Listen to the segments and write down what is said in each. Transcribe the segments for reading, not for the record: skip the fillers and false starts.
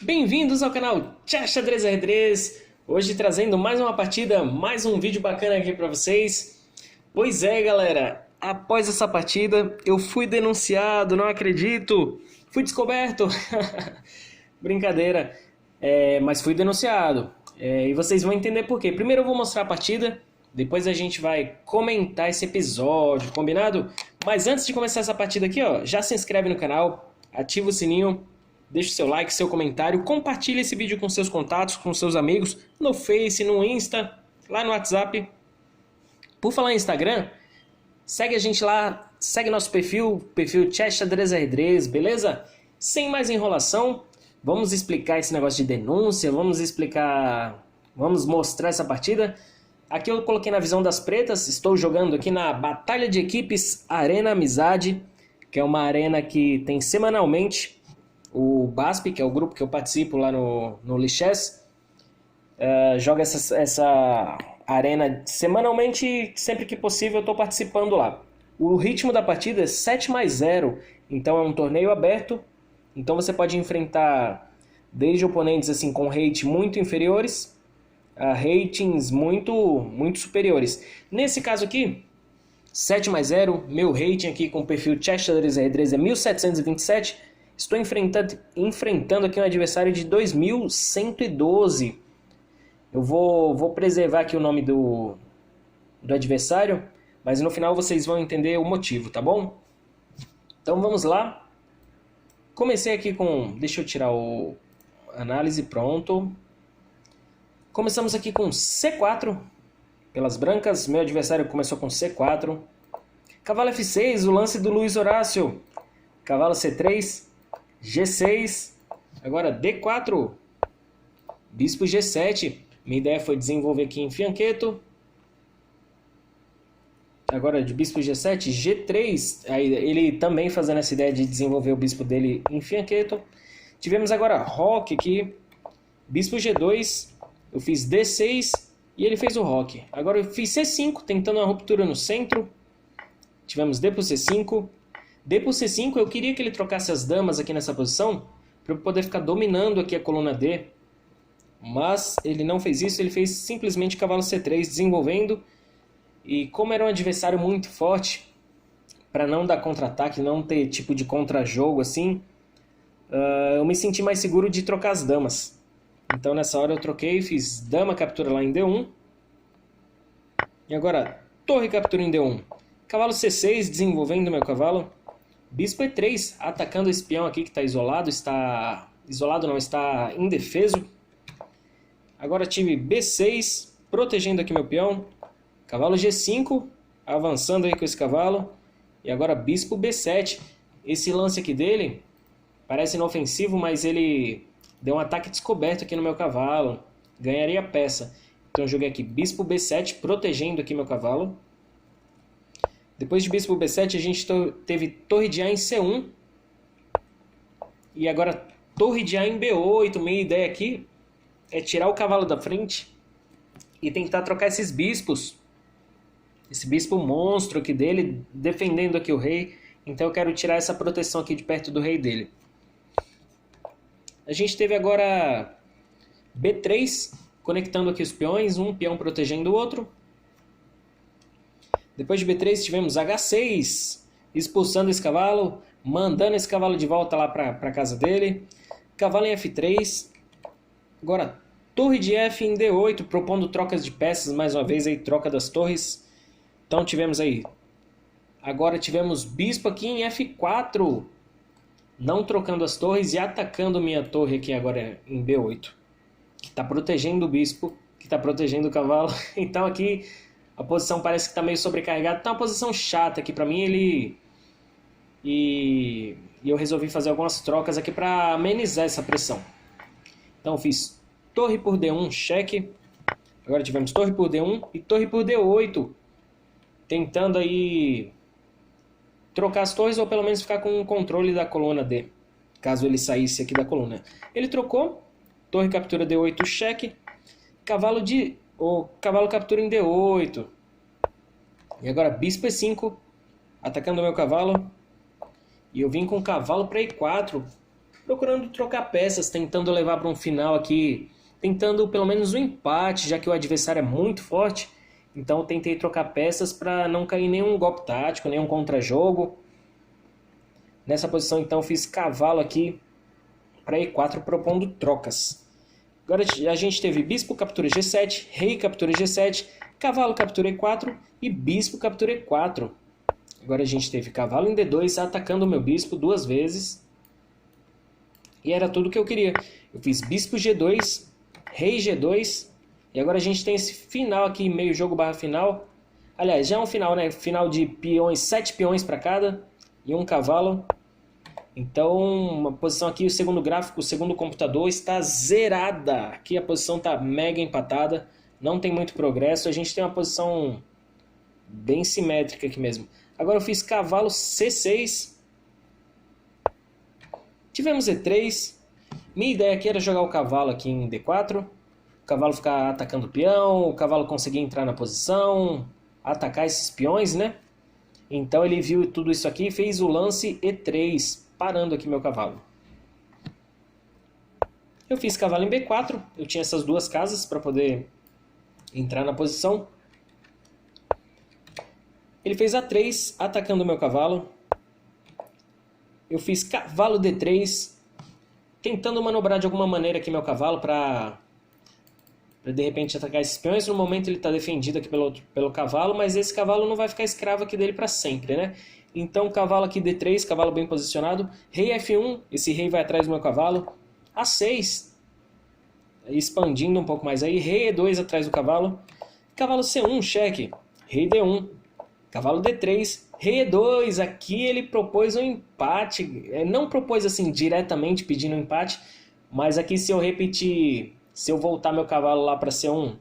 Bem-vindos ao canal Xadrez R3. Hoje trazendo mais uma partida, mais um vídeo bacana aqui para vocês. Pois é, galera, após essa partida eu fui denunciado, não acredito. Fui descoberto. Brincadeira, mas fui denunciado. E vocês vão entender por quê. Primeiro eu vou mostrar a partida, depois a gente vai comentar esse episódio, combinado? Mas antes de começar essa partida aqui, ó, já se inscreve no canal, ativa o sininho. Deixe seu like, seu comentário, compartilhe esse vídeo com seus contatos, com seus amigos, no Face, no Insta, lá no WhatsApp. Por falar em Instagram, segue a gente lá, segue nosso perfil Xadrez R3, beleza? Sem mais enrolação, vamos explicar esse negócio de denúncia, vamos mostrar essa partida. Aqui eu coloquei na visão das pretas, estou jogando aqui na Batalha de Equipes Arena Amizade, que é uma arena que tem semanalmente. O BASP, que é o grupo que eu participo lá no Lichess, joga essa arena semanalmente, sempre que possível eu estou participando lá. O ritmo da partida é 7+0, então é um torneio aberto, então você pode enfrentar desde oponentes assim, com rate muito inferiores a ratings muito superiores. Nesse caso aqui, 7+0, meu rating aqui com o perfil Xadrez R3 é 1727. Estou enfrentando aqui um adversário de 2112. Eu vou preservar aqui o nome do adversário, mas no final vocês vão entender o motivo, tá bom? Então vamos lá. Comecei aqui com... Deixa eu tirar o análise, pronto. Começamos aqui com C4, pelas brancas. Meu adversário começou com C4. Cavalo F6, o lance do Luiz Horácio. Cavalo C3... G6, agora D4, Bispo G7, minha ideia foi desenvolver aqui em fianqueto, agora de Bispo G7, G3, aí ele também fazendo essa ideia de desenvolver o bispo dele em fianqueto. Tivemos agora roque aqui, Bispo G2, eu fiz D6 e ele fez o roque. Agora eu fiz C5, tentando uma ruptura no centro, tivemos D por C5, D por C5, eu queria que ele trocasse as damas aqui nessa posição, para eu poder ficar dominando aqui a coluna D. Mas ele não fez isso, ele fez simplesmente cavalo C3, desenvolvendo. E como era um adversário muito forte, para não dar contra-ataque, não ter tipo de contra-jogo assim, eu me senti mais seguro de trocar as damas. Então nessa hora eu troquei, fiz dama captura lá em D1. E agora torre captura em D1. Cavalo C6, desenvolvendo meu cavalo. Bispo E3, atacando esse peão aqui que está isolado, está indefeso. Agora tive B6, protegendo aqui meu peão. Cavalo G5, avançando aí com esse cavalo. E agora Bispo B7. Esse lance aqui dele parece inofensivo, mas ele deu um ataque descoberto aqui no meu cavalo. Ganharia a peça. Então eu joguei aqui Bispo B7, protegendo aqui meu cavalo. Depois de Bispo B7, a gente teve Torre de A em C1. E agora Torre de A em B8. Minha ideia aqui é tirar o cavalo da frente e tentar trocar esses bispos. Esse bispo monstro aqui dele, defendendo aqui o rei. Então eu quero tirar essa proteção aqui de perto do rei dele. A gente teve agora B3, conectando aqui os peões, um peão protegendo o outro. Depois de B3 tivemos H6, expulsando esse cavalo, mandando esse cavalo de volta lá para a casa dele. Cavalo em F3. Agora torre de F em D8, propondo trocas de peças, mais uma vez aí, troca das torres. Então tivemos aí, agora tivemos bispo aqui em F4, não trocando as torres e atacando minha torre aqui agora em B8, que está protegendo o bispo, que está protegendo o cavalo. Então aqui a posição parece que está meio sobrecarregada. Está uma posição chata aqui para mim. E eu resolvi fazer algumas trocas aqui para amenizar essa pressão. Então eu fiz torre por D1, cheque. Agora tivemos torre por D1 e torre por D8. Tentando aí trocar as torres ou pelo menos ficar com o controle da coluna D. Caso ele saísse aqui da coluna. Ele trocou. Torre captura D8, cheque. O cavalo captura em D8. E agora bispo E5, atacando o meu cavalo. E eu vim com o cavalo para E4, procurando trocar peças, tentando levar para um final aqui, tentando pelo menos um empate, já que o adversário é muito forte. Então eu tentei trocar peças para não cair nenhum golpe tático, nenhum contra-jogo. Nessa posição então eu fiz cavalo aqui para E4 propondo trocas. Agora a gente teve bispo captura G7, rei captura G7, cavalo captura E4 e bispo captura E4. Agora a gente teve cavalo em D2 atacando o meu bispo 2 vezes. E era tudo que eu queria. Eu fiz bispo G2, rei G2. E agora a gente tem esse final aqui, meio jogo barra final. Aliás, já é um final, né? Final de peões, 7 peões para cada e um cavalo. Então, uma posição aqui, o segundo gráfico, o segundo computador está zerada. Aqui a posição está mega empatada, não tem muito progresso. A gente tem uma posição bem simétrica aqui mesmo. Agora eu fiz cavalo C6. Tivemos E3. Minha ideia aqui era jogar o cavalo aqui em D4. O cavalo ficar atacando o peão, o cavalo conseguir entrar na posição, atacar esses peões, né? Então ele viu tudo isso aqui e fez o lance E3, parando aqui meu cavalo. Eu fiz cavalo em B4, eu tinha essas duas casas para poder entrar na posição. Ele fez A3, atacando o meu cavalo. Eu fiz cavalo D3, tentando manobrar de alguma maneira aqui meu cavalo para de repente atacar esses peões. No momento ele está defendido aqui pelo cavalo, mas esse cavalo não vai ficar escravo aqui dele para sempre, né? Então cavalo aqui D3, cavalo bem posicionado. Rei F1, esse rei vai atrás do meu cavalo. A6, expandindo um pouco mais aí. Rei E2 atrás do cavalo. Cavalo C1, cheque. Rei D1. Cavalo D3, rei E2, aqui ele propôs um empate, não propôs assim diretamente pedindo um empate, mas aqui se eu repetir, se eu voltar meu cavalo lá para C1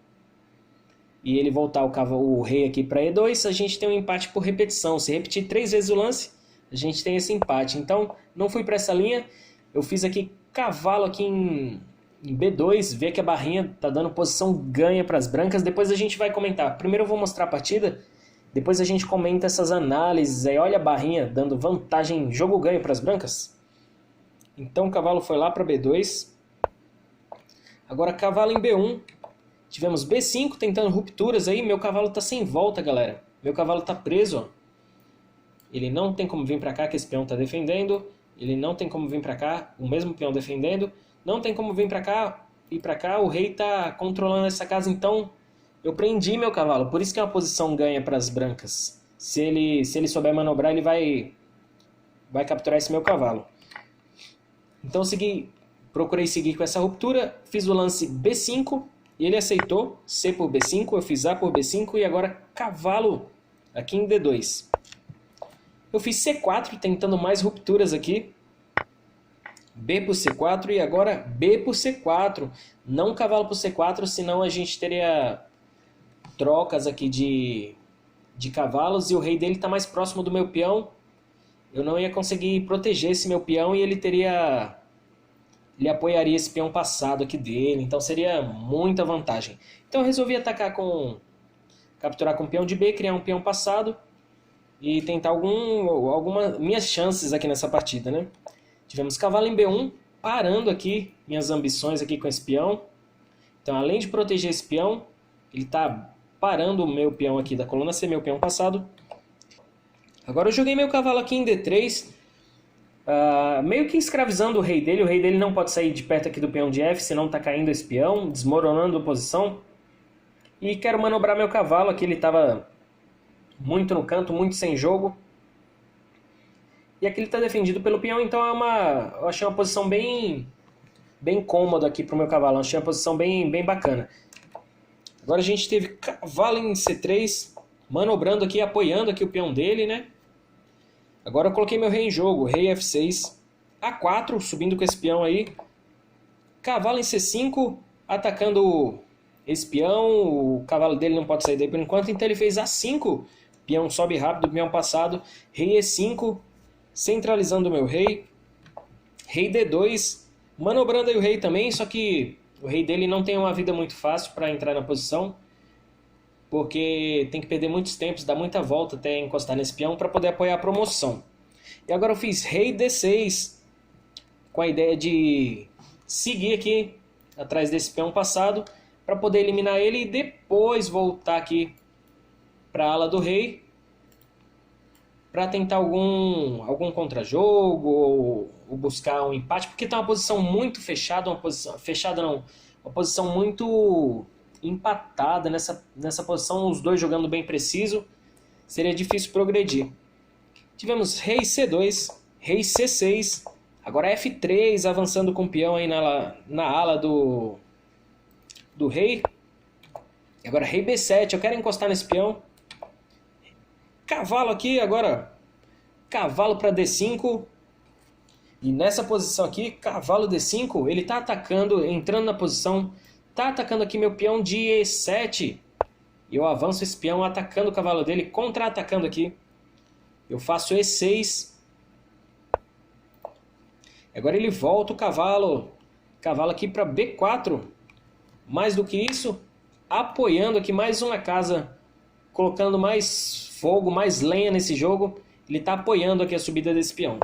e ele voltar o rei aqui para E2, a gente tem um empate por repetição. Se repetir 3 vezes o lance, a gente tem esse empate. Então não fui para essa linha, eu fiz aqui cavalo aqui em B2, vê que a barrinha tá dando posição ganha para as brancas, depois a gente vai comentar. Primeiro eu vou mostrar a partida, depois a gente comenta essas análises aí. Olha a barrinha dando vantagem, jogo ganho para as brancas. Então o cavalo foi lá para B2. Agora cavalo em B1. Tivemos B5 tentando rupturas aí. Meu cavalo está sem volta, galera. Meu cavalo está preso, ó. Ele não tem como vir para cá, que esse peão está defendendo. Ele não tem como vir para cá, o mesmo peão defendendo. Não tem como vir para cá e para cá. O rei está controlando essa casa, então eu prendi meu cavalo, por isso que é uma posição ganha para as brancas. Se ele souber manobrar, ele vai capturar esse meu cavalo. Então procurei seguir com essa ruptura, fiz o lance B5 e ele aceitou. C por B5, eu fiz A por B5 e agora cavalo aqui em D2. Eu fiz C4 tentando mais rupturas aqui. B por C4 e agora B por C4. Não cavalo por C4, senão a gente teria trocas aqui de cavalos e o rei dele está mais próximo do meu peão. Eu não ia conseguir proteger esse meu peão e ele apoiaria esse peão passado aqui dele, então seria muita vantagem. Então eu resolvi capturar com o peão de B, criar um peão passado e tentar algumas minhas chances aqui nessa partida, né? Tivemos cavalo em B1, parando aqui minhas ambições aqui com esse peão. Então além de proteger esse peão, ele está parando o meu peão aqui da coluna C, meu peão passado. Agora eu joguei meu cavalo aqui em D3, meio que escravizando o rei dele. O rei dele não pode sair de perto aqui do peão de F, senão está caindo esse peão, desmoronando a posição. E quero manobrar meu cavalo, aqui ele estava muito no canto, muito sem jogo. E aqui ele está defendido pelo peão, então eu achei uma posição bem cômoda aqui para o meu cavalo, eu achei uma posição bem bacana. Agora a gente teve cavalo em C3, manobrando aqui, apoiando aqui o peão dele, né? Agora eu coloquei meu rei em jogo, rei F6, A4, subindo com esse peão aí. Cavalo em C5, atacando esse peão, o cavalo dele não pode sair daí por enquanto, então ele fez A5, peão sobe rápido, peão passado, rei E5, centralizando o meu rei. Rei D2, manobrando aí o rei também, só que o rei dele não tem uma vida muito fácil para entrar na posição, porque tem que perder muitos tempos, dar muita volta até encostar nesse peão para poder apoiar a promoção. E agora eu fiz rei D6, com a ideia de seguir aqui atrás desse peão passado para poder eliminar ele e depois voltar aqui para a ala do rei para tentar algum contra-jogo ou buscar um empate, porque está uma posição muito fechada, uma posição muito empatada nessa posição, os dois jogando bem preciso, seria difícil progredir. Tivemos rei C2, rei C6, agora F3 avançando com o peão aí na ala do rei. Agora rei B7, eu quero encostar nesse peão. Cavalo aqui, agora cavalo para D5. E nessa posição aqui, cavalo D5, ele está atacando, entrando na posição, está atacando aqui meu peão de E7. E eu avanço esse peão atacando o cavalo dele, contra-atacando aqui. Eu faço E6. Agora ele volta o cavalo aqui para B4. Mais do que isso, apoiando aqui mais uma casa, colocando mais fogo, mais lenha nesse jogo. Ele está apoiando aqui a subida desse peão.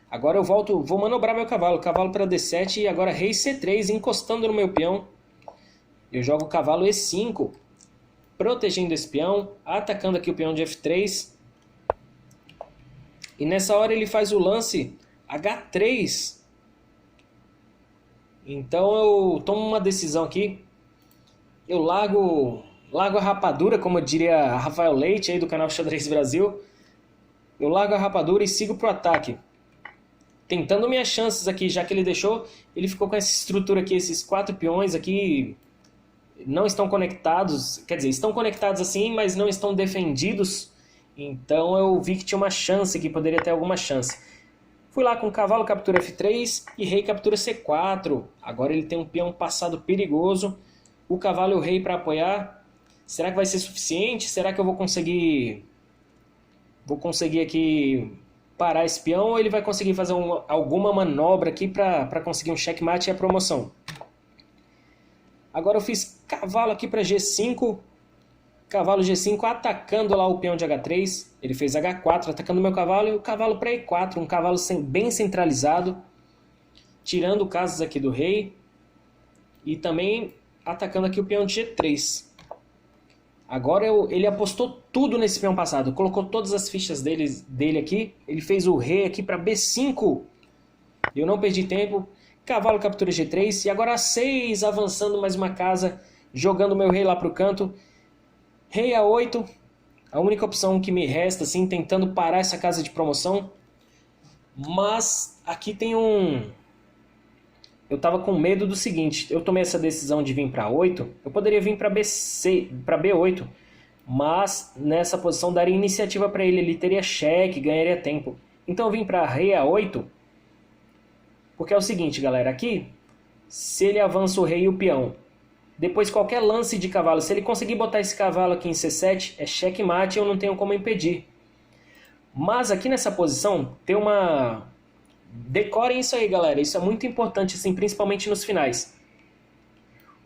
Agora eu vou manobrar meu cavalo para D7 e agora rei C3 encostando no meu peão. Eu jogo o cavalo E5, protegendo esse peão, atacando aqui o peão de F3. E nessa hora ele faz o lance H3. Então eu tomo uma decisão aqui. Eu largo a rapadura, como diria Rafael Leite aí do canal Xadrez Brasil. Eu largo a rapadura e sigo pro ataque. Tentando minhas chances aqui, já que ele ficou com essa estrutura aqui, esses 4 peões aqui não estão conectados, quer dizer, estão conectados assim, mas não estão defendidos. Então eu vi que tinha uma chance aqui, poderia ter alguma chance. Fui lá com cavalo captura F3 e rei captura C4. Agora ele tem um peão passado perigoso. O cavalo e o rei para apoiar. Será que vai ser suficiente? Será que eu vou conseguir aqui parar esse peão? Ou ele vai conseguir fazer alguma manobra aqui para conseguir um checkmate e a promoção? Agora eu fiz cavalo aqui para G5. Cavalo G5 atacando lá o peão de H3. Ele fez H4 atacando o meu cavalo. E o cavalo para E4. Um cavalo bem centralizado. Tirando casas aqui do rei. E também atacando aqui o peão de G3. Agora ele apostou tudo nesse peão passado. Colocou todas as fichas dele aqui. Ele fez o rei aqui para B5. Eu não perdi tempo. Cavalo captura G3. E agora A6 avançando mais uma casa. Jogando meu rei lá para o canto. Rei A8. A única opção que me resta, assim, tentando parar essa casa de promoção. Mas aqui tem eu tava com medo do seguinte, eu tomei essa decisão de vir para 8, eu poderia vir para B8, mas nessa posição daria iniciativa para ele teria cheque, ganharia tempo. Então eu vim para rei A8, porque é o seguinte, galera, aqui, se ele avança o rei e o peão, depois qualquer lance de cavalo, se ele conseguir botar esse cavalo aqui em C7, é checkmate e eu não tenho como impedir. Mas aqui nessa posição, tem uma... Decorem isso aí, galera. Isso é muito importante, assim, principalmente nos finais.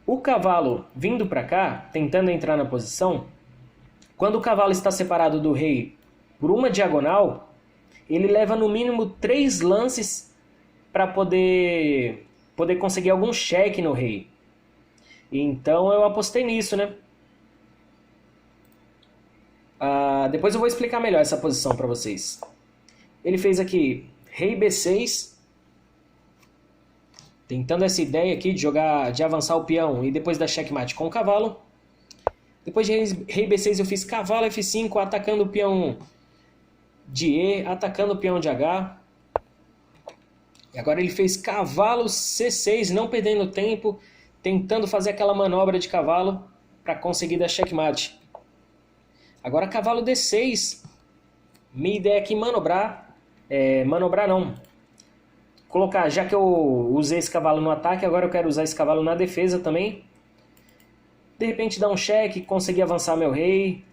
O cavalo vindo para cá, tentando entrar na posição, quando o cavalo está separado do rei por uma diagonal, ele leva no mínimo 3 lances para poder conseguir algum cheque no rei. Então eu apostei nisso, né? Depois eu vou explicar melhor essa posição para vocês. Ele fez aqui rei B6, tentando essa ideia aqui de avançar o peão e depois dar checkmate com o cavalo. Depois de rei B6 eu fiz cavalo F5, atacando o peão de E, atacando o peão de H. E agora ele fez cavalo C6, não perdendo tempo, tentando fazer aquela manobra de cavalo para conseguir dar checkmate. Agora cavalo D6, minha ideia aqui é manobrar não. Colocar, já que eu usei esse cavalo no ataque, agora eu quero usar esse cavalo na defesa também. De repente dar um cheque, conseguir avançar meu rei.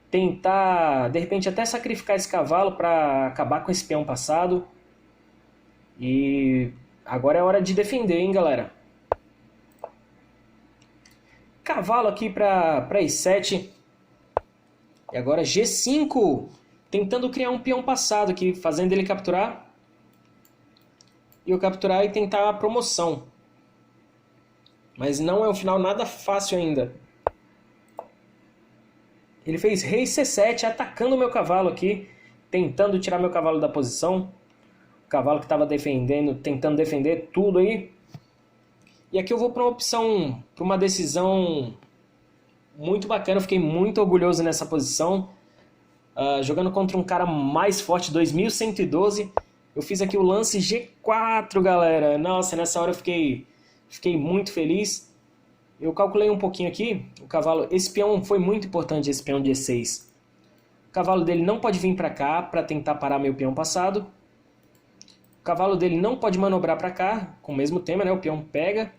Tentar, de repente, até sacrificar esse cavalo para acabar com esse peão passado. E agora é hora de defender, hein, galera. Cavalo aqui para E7. E agora G5. Tentando criar um peão passado aqui, fazendo ele capturar. e eu capturar e tentar a promoção. Mas não é um final nada fácil ainda. Ele fez rei C7, atacando o meu cavalo aqui, tentando tirar meu cavalo da posição. O cavalo que estava defendendo, tentando defender tudo aí. E aqui eu vou para uma opção, para uma decisão muito bacana. Eu fiquei muito orgulhoso nessa posição. Jogando contra um cara mais forte, 2112. Eu fiz aqui o lance G4, galera. Nossa, nessa hora eu fiquei muito feliz. Eu calculei um pouquinho aqui, o cavalo, esse peão foi muito importante, esse peão de E6. O cavalo dele não pode vir para cá para tentar parar meu peão passado. O cavalo dele não pode manobrar para cá, com o mesmo tema, né? O peão pega.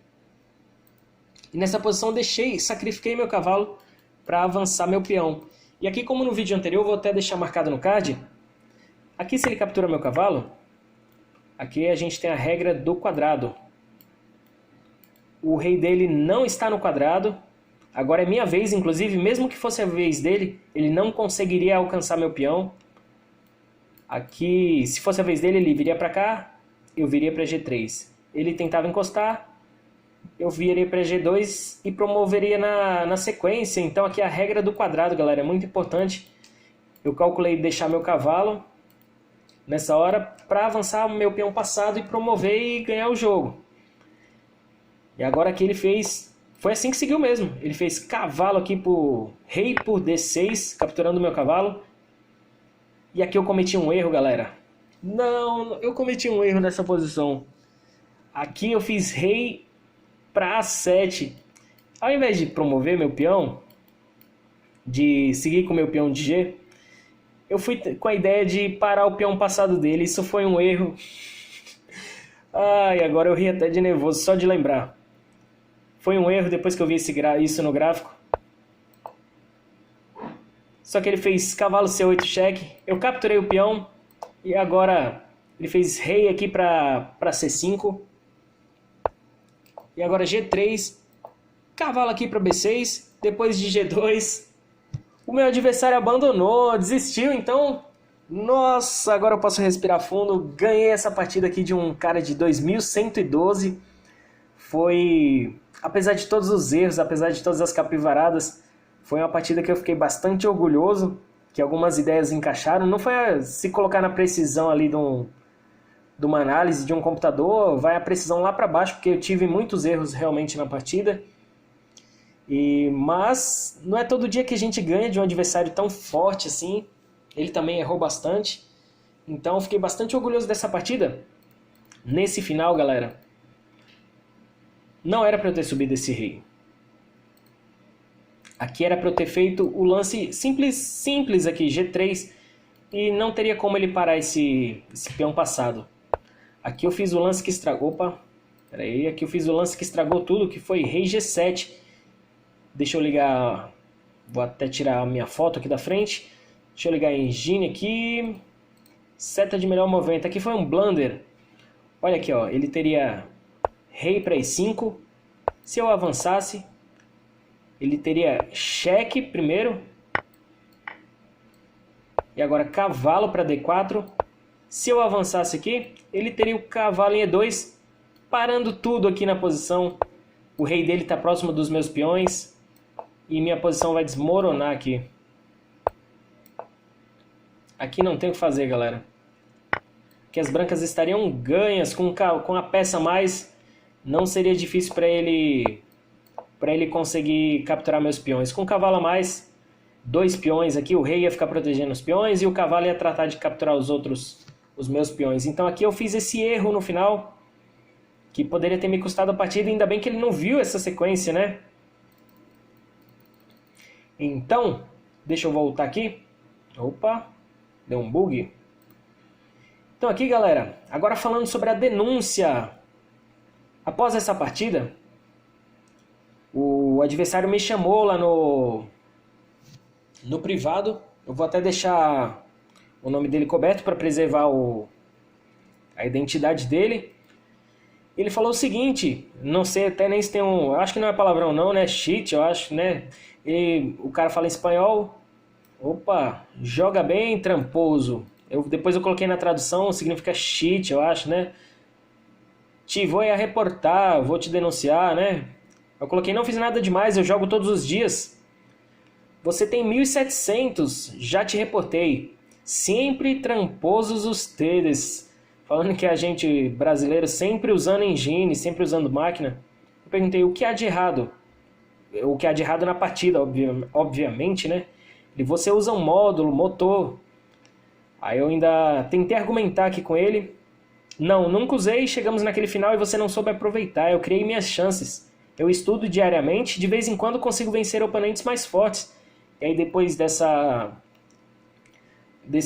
E nessa posição eu sacrifiquei meu cavalo para avançar meu peão. E aqui, como no vídeo anterior, eu vou até deixar marcado no card. Aqui, se ele captura meu cavalo, aqui a gente tem a regra do quadrado. O rei dele não está no quadrado. Agora é minha vez, inclusive, mesmo que fosse a vez dele, ele não conseguiria alcançar meu peão. Aqui, se fosse a vez dele, ele viria para cá, eu viria para G3. Ele tentava encostar, eu viria para G2 e promoveria na sequência. Então aqui é a regra do quadrado, galera, é muito importante. Eu calculei deixar meu cavalo nessa hora para avançar o meu peão passado e promover e ganhar o jogo. E agora aqui ele fez... Foi assim que seguiu mesmo. Ele fez cavalo aqui por... Rei por D6, capturando o meu cavalo. E aqui eu cometi um erro, galera. Não, eu cometi um erro nessa posição. Aqui eu fiz rei para A7. Ao invés de promover meu peão, de seguir com o meu peão de G, eu fui com a ideia de parar o peão passado dele. Isso foi um erro. Ai, agora eu ri até de nervoso só de lembrar. Foi um erro depois que eu vi isso no gráfico. Só que ele fez cavalo C8 cheque. Eu capturei o peão. E agora ele fez rei aqui para C5. E agora G3. Cavalo aqui para B6. Depois de G2. O meu adversário abandonou, desistiu. Então, nossa, agora eu posso respirar fundo. Ganhei essa partida aqui de um cara de 2112. Foi... Apesar de todos os erros, apesar de todas as capivaradas, foi uma partida que eu fiquei bastante orgulhoso, que algumas ideias encaixaram. Não foi se colocar na precisão ali de uma análise de um computador, vai a precisão lá para baixo, porque eu tive muitos erros realmente na partida. Mas não é todo dia que a gente ganha de um adversário tão forte assim. Ele também errou bastante. Então eu fiquei bastante orgulhoso dessa partida. Nesse final, galera, não era para eu ter subido esse rei. Aqui era para eu ter feito o lance simples aqui, G3, e não teria como ele parar esse peão passado. Aqui eu fiz o lance que estragou... Opa, peraí, aqui eu fiz o lance que estragou tudo, que foi rei G7. Deixa eu ligar... Vou até tirar a minha foto aqui da frente. Deixa eu ligar a engine aqui. Seta de melhor movimento. Aqui foi um blunder. Olha aqui, ó, ele teria... Rei para E5. Se eu avançasse, ele teria cheque primeiro. E agora cavalo para D4. Se eu avançasse aqui, ele teria o cavalo em E2, parando tudo aqui na posição. O rei dele está próximo dos meus peões. E minha posição vai desmoronar aqui. Aqui não tem o que fazer, galera. Que as brancas estariam ganhas com a peça a mais. Não seria difícil para ele conseguir capturar meus peões. Com o cavalo a mais, 2 peões aqui, o rei ia ficar protegendo os peões e o cavalo ia tratar de capturar os meus peões. Então aqui eu fiz esse erro no final, que poderia ter me custado a partida, ainda bem que ele não viu essa sequência, né? Então, deixa eu voltar aqui. Opa, deu um bug. Então aqui, galera, agora falando sobre a denúncia. Após essa partida, o adversário me chamou lá no privado. Eu vou até deixar o nome dele coberto para preservar a identidade dele. Ele falou o seguinte, não sei até nem se tem eu acho que não é palavrão não, né? Cheat, eu acho, né? O cara fala em espanhol. Opa, joga bem, tramposo. Depois eu coloquei na tradução, significa cheat, eu acho, né? Te vou a reportar, vou te denunciar, né? Eu coloquei, não fiz nada demais, eu jogo todos os dias. Você tem 1.700, já te reportei. Sempre tramposos ustedes. Falando que a gente brasileiro sempre usando engine, sempre usando máquina. Eu perguntei, o que há de errado? O que há de errado na partida, obviamente, né? E você usa um módulo, motor. Aí eu ainda tentei argumentar aqui com ele. Não, nunca usei, chegamos naquele final e você não soube aproveitar. Eu criei minhas chances. Eu estudo diariamente, de vez em quando consigo vencer oponentes mais fortes. E aí depois desse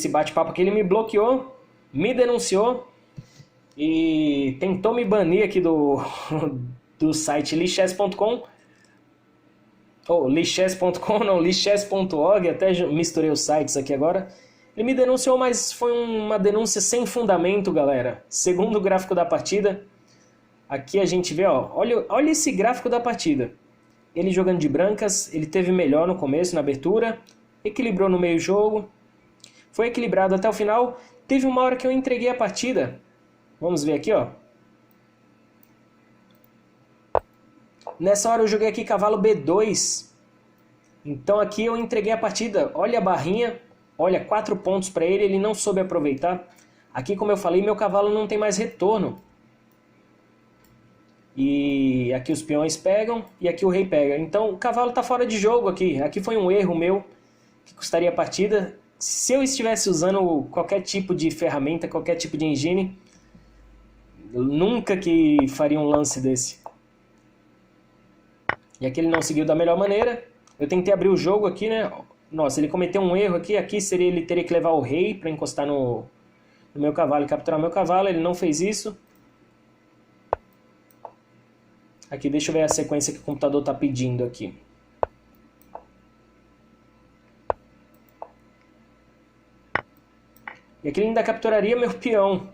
bate-papo aqui, ele me bloqueou, me denunciou e tentou me banir aqui do site lichess.com. Ou lichess.com, não, lichess.org, até misturei os sites aqui agora. Ele me denunciou, mas foi uma denúncia sem fundamento, galera. Segundo o gráfico da partida, aqui a gente vê, ó, olha esse gráfico da partida. Ele jogando de brancas, ele teve melhor no começo, na abertura, equilibrou no meio jogo, foi equilibrado até o final. Teve uma hora que eu entreguei a partida. Vamos ver aqui, ó. Nessa hora eu joguei aqui cavalo B2. Então aqui eu entreguei a partida. Olha a barrinha. Olha, 4 pontos para ele. Ele não soube aproveitar. Aqui, como eu falei, meu cavalo não tem mais retorno. E aqui os peões pegam e aqui o rei pega. Então o cavalo está fora de jogo aqui. Aqui foi um erro meu que custaria a partida. Se eu estivesse usando qualquer tipo de ferramenta, qualquer tipo de engine, nunca que faria um lance desse. E aqui ele não seguiu da melhor maneira. Eu tentei abrir o jogo aqui, né? Nossa, ele cometeu um erro aqui. Aqui seria ele teria que levar o rei para encostar no meu cavalo e capturar meu cavalo. Ele não fez isso. Aqui, deixa eu ver a sequência que o computador está pedindo aqui. E aqui ele ainda capturaria meu peão.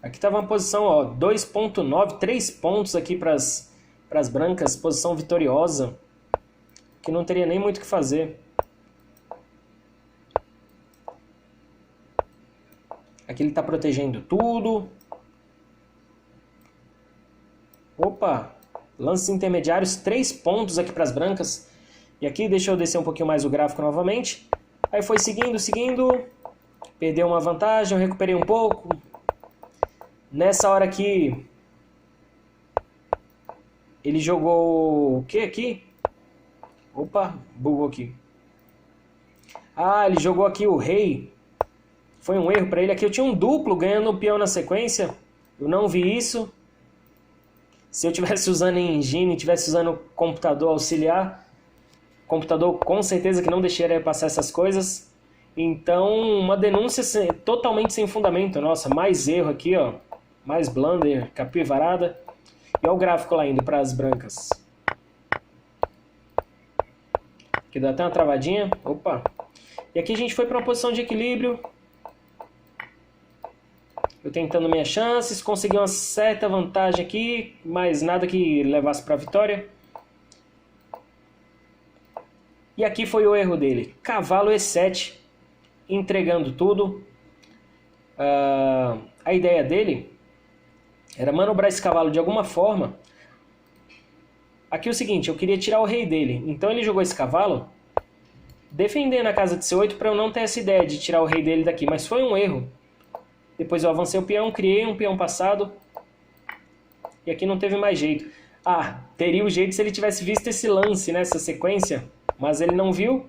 Aqui estava uma posição, ó, 2.9, 3 pontos aqui para as brancas, posição vitoriosa, que não teria nem muito o que fazer. Aqui ele está protegendo tudo. Opa, lances intermediários, 3 pontos aqui para as brancas. E aqui, deixa eu descer um pouquinho mais o gráfico novamente. Aí foi seguindo, perdeu uma vantagem, eu recuperei um pouco. Nessa hora aqui, ele jogou o que aqui? Opa, bugou aqui. Ah, ele jogou aqui o rei. Foi um erro para ele. Aqui eu tinha um duplo ganhando o peão na sequência. Eu não vi isso. Se eu estivesse usando engine, estivesse usando computador auxiliar, computador com certeza que não deixaria passar essas coisas. Então, uma denúncia totalmente sem fundamento. Nossa, mais erro aqui, ó. Mais blunder, capivarada. E olha o gráfico lá indo para as brancas. Aqui dá até uma travadinha. Opa. E aqui a gente foi para uma posição de equilíbrio. Eu tentando minhas chances, consegui uma certa vantagem aqui, mas nada que levasse para a vitória. E aqui foi o erro dele. Cavalo E7, entregando tudo. A ideia dele era manobrar esse cavalo de alguma forma. Aqui é o seguinte, eu queria tirar o rei dele. Então ele jogou esse cavalo, defendendo a casa de C8 para eu não ter essa ideia de tirar o rei dele daqui. Mas foi um erro. Depois eu avancei o peão, criei um peão passado. E aqui não teve mais jeito. Ah, teria o jeito se ele tivesse visto esse lance, né, essa sequência. Mas ele não viu.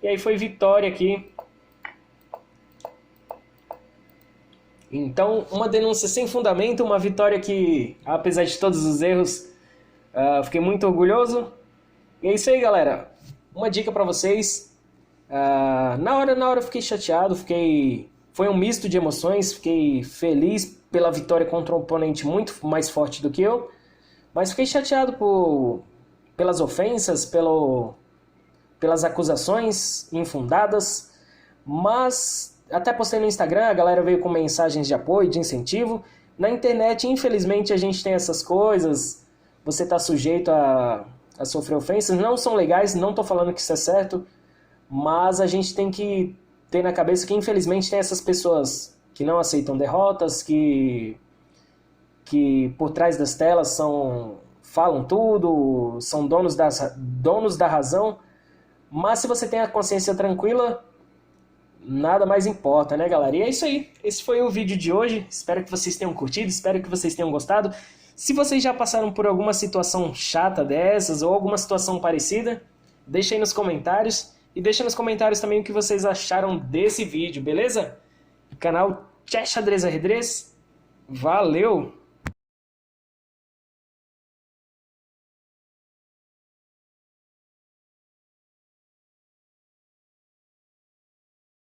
E aí foi vitória aqui. Então, uma denúncia sem fundamento, uma vitória que, apesar de todos os erros, fiquei muito orgulhoso. E é isso aí, galera. Uma dica para vocês. Na hora eu fiquei chateado, foi um misto de emoções, fiquei feliz pela vitória contra um oponente muito mais forte do que eu, mas fiquei chateado pelas ofensas, pelas acusações infundadas, mas até postei no Instagram, a galera veio com mensagens de apoio, de incentivo. Na internet, infelizmente, a gente tem essas coisas, você está sujeito a sofrer ofensas, não são legais, não estou falando que isso é certo, mas a gente tem que ter na cabeça que infelizmente tem essas pessoas que não aceitam derrotas, que que por trás das telas falam tudo, são donos da razão, mas se você tem a consciência tranquila, nada mais importa, né, galera? E é isso aí. Esse foi o vídeo de hoje. Espero que vocês tenham curtido, espero que vocês tenham gostado. Se vocês já passaram por alguma situação chata dessas ou alguma situação parecida, deixa aí nos comentários. E deixa nos comentários também o que vocês acharam desse vídeo, beleza? Canal Tchê Xadrez Ajedrez. Valeu!